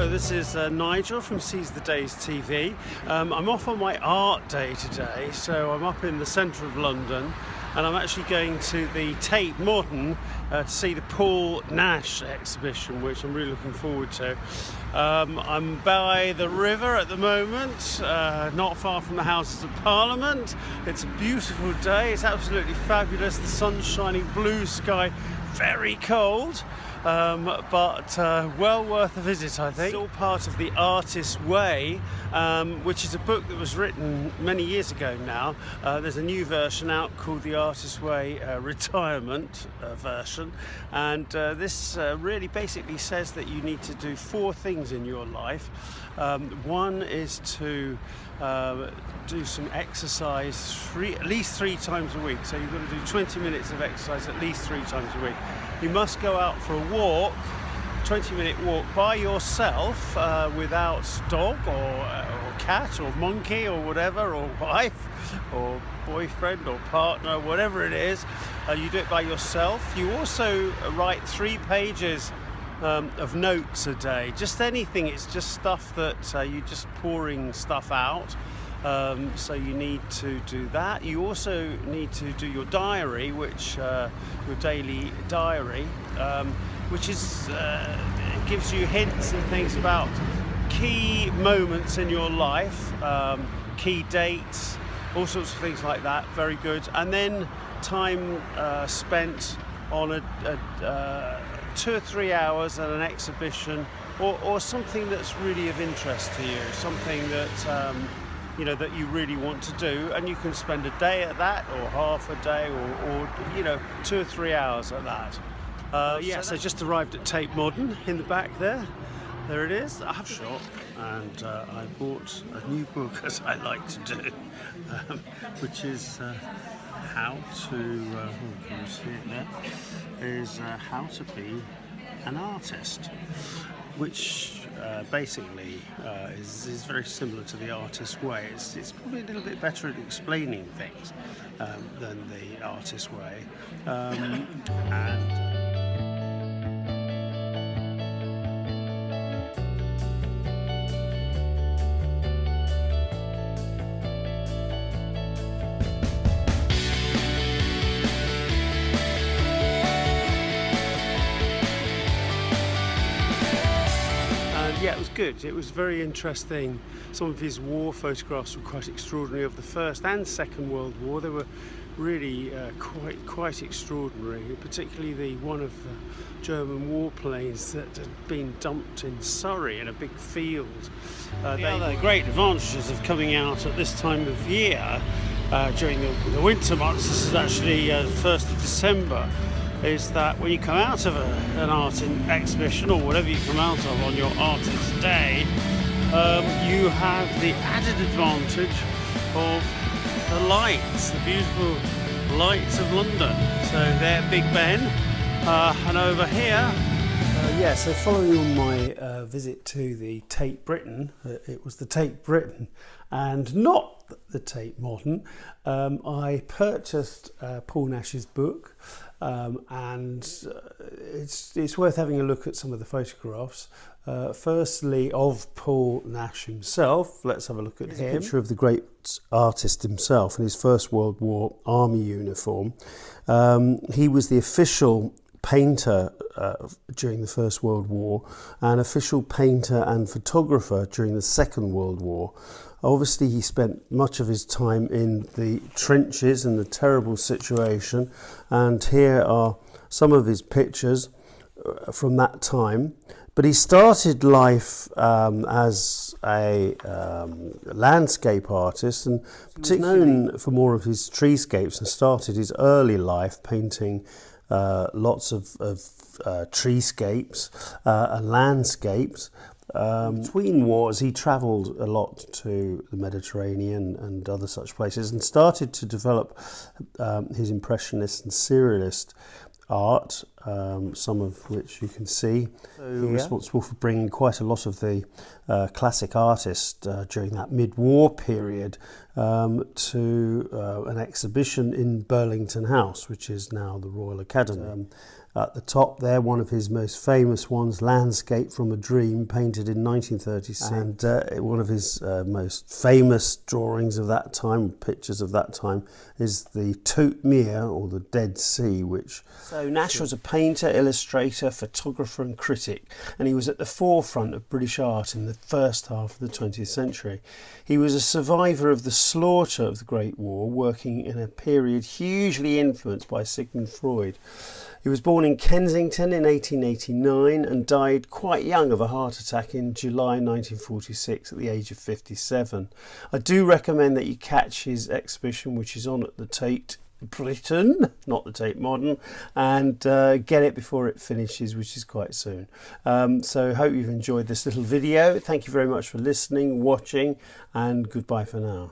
this is Nigel from Seize the Days TV. I'm off on my art day today, so I'm up in the centre of London and I'm actually going to the Tate Modern to see the Paul Nash exhibition, which I'm really looking forward to. I'm by the river at the moment, not far from the Houses of Parliament. It's a beautiful day, it's absolutely fabulous, the sun's shining, blue sky, very cold. But well worth a visit, I think. It's all part of The Artist's Way, which is a book that was written many years ago now. There's a new version out called The Artist's Way Retirement version, and this really basically says that you need to do 4 things in your life. One is to do some exercise at least 3 times a week. So you've got to do 20 minutes of exercise at least 3 times a week. You must go out for a walk, 20-minute walk by yourself, without dog or cat or monkey or whatever, or wife or boyfriend or partner, whatever it is. You do it by yourself. You also write 3 pages of notes a day, just anything. It's just stuff that you're just pouring stuff out. So you need to do that. You also need to do your diary, which your daily diary, which is gives you hints and things about key moments in your life, key dates, all sorts of things like that. Very good. And then time spent on a 2 or 3 hours at an exhibition, or something that's really of interest to you, something that you know, that you really want to do, and you can spend a day at that, or half a day, or you know, 2 or 3 hours at that. Yes, I just arrived at Tate Modern in the back there. There it is. I have a shop, and I bought a new book, as I like to do, which is how to. Can you see it there? Is how to be an artist, which basically is very similar to The Artist's Way. It's probably a little bit better at explaining things than The Artist's Way. Yeah, it was good. It was very interesting. Some of his war photographs were quite extraordinary, of the First and Second World War. They were really quite extraordinary, particularly the one of the German warplanes that had been dumped in Surrey in a big field. The other great advantages of coming out at this time of year during the winter months, this is actually 1st of December, is that when you come out of an art exhibition, or whatever you come out of on your artist's day, you have the added advantage of the lights, the beautiful lights of London. So there, Big Ben, and over here. So following on my visit to the Tate Britain, it was the Tate Britain and not the Tate Modern, I purchased Paul Nash's book. And it's worth having a look at some of the photographs. Firstly, of Paul Nash himself. Let's have a look at him. A picture of the great artist himself in his First World War army uniform. He was the official painter during the First World War, and official painter and photographer during the Second World War. Obviously, he spent much of his time in the trenches and the terrible situation, and here are some of his pictures from that time. But he started life as a landscape artist, and particularly known for more of his treescapes, and started his early life painting lots of treescapes and landscapes. Between wars, he travelled a lot to the Mediterranean and other such places, and started to develop his impressionist and surrealist art some of which you can see. Responsible for bringing quite a lot of the classic artists during that mid-war period to an exhibition in Burlington House, which is now the Royal Academy. At the top there, one of his most famous ones, Landscape from a Dream, painted in 1936. And one of his most famous drawings of that time, pictures of that time, is the Tut Meer, or the Dead Sea, which... So Nash was a painter, illustrator, photographer and critic, and he was at the forefront of British art in the first half of the 20th century. He was a survivor of the slaughter of the Great War, working in a period hugely influenced by Sigmund Freud. He was born in Kensington in 1889 and died quite young of a heart attack in July 1946 at the age of 57. I do recommend that you catch his exhibition, which is on at the Tate Britain, not the Tate Modern, and get it before it finishes, which is quite soon. So I hope you've enjoyed this little video. Thank you very much for listening, watching, and goodbye for now.